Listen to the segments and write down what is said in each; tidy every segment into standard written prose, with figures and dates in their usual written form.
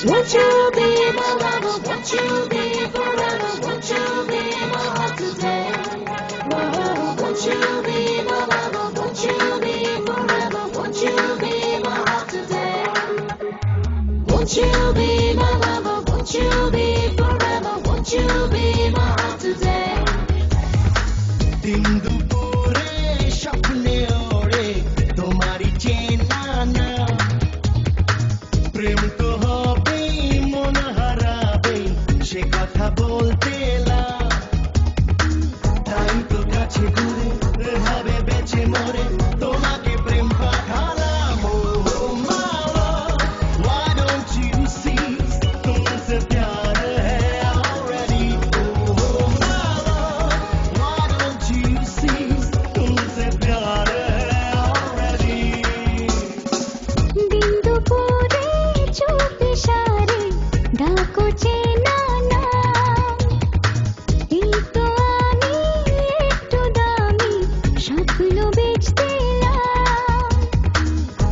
Won't you be my lover? Won't you be forever? Won't you be my heart today? Oh, won't you be my lover? Won't you be forever? Won't you be my heart today? Won't you be my lover? Won't you be forever? Won't you be my heart today? दिन दुपुरे স্বপ্নে ওড়ে তোমারই চেনা না প্রেম তো হবেই মন হারাবেই সে কথা বলতে এলা তাই তো কাছে ঘুরে এভাবে বেঁচে মরে তোমাকে প্রেম পাঠালাম Oh my love, why don't you see तुमसे प्यार है already Oh my love, why don't you see तुमसे प्यार है already दिन दुपुरे चुप इशारे डाको চেনা না এই তো আমি একটু দামি স্বপ্ন বেচতে এলাম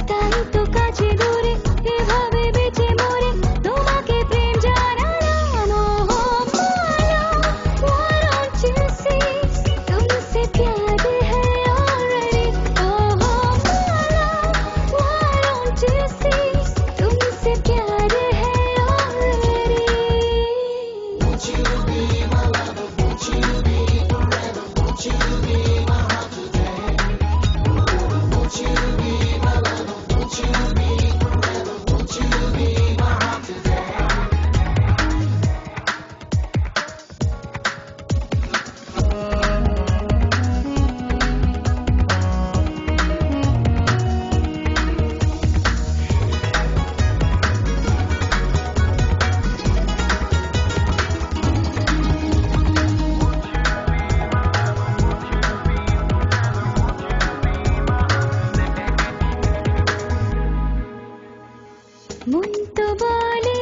তাই তো কাছে ঘুরে এভাবে বেঁচে মরে তোমাকে প্রেম জানালাম Oh my love, why don't you see तुमसे प्यार है already Oh my love, why don't you see तुमसे प्यार है already Won't you be my lover? Won't you be forever? Won't you be my heart today? Won't you be my lover? Won't you be forever? Won't you be my heart today? মন তো বলে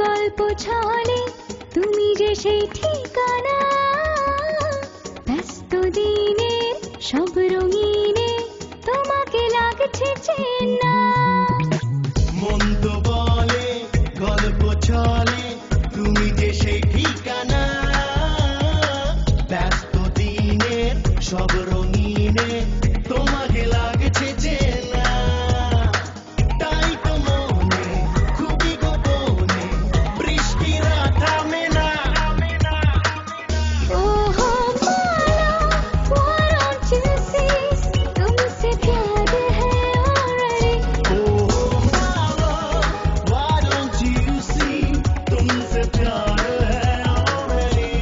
গল্প ছলে তুমি যে সেই ঠিকানা ব্যস্ত দিনের সব রঙিনে তোমাকে লাগছে চেনা মন তো বলে গল্প চলে তুমি যে সেই ঠিকানা ব্যস্ত দিনের সব রঙিনে তোমাকে লাগছে চেনা তাই তো মনে খুবই গোপনে বৃষ্টি রাত থামে না Oh my love, why don't you see तुमसे प्यार है already Oh my love, why don't you see तुमसे प्यार है already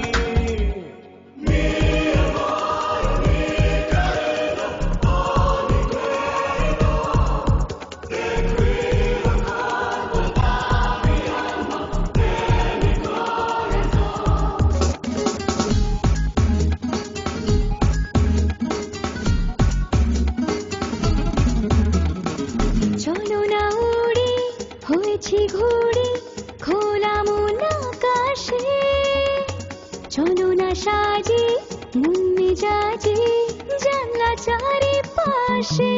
চলো না উড়ি হয়েছি ঘুড়ি খোলা মন আকাশে চলো না সাজি মন মেজাজি জানলা চারিপাশে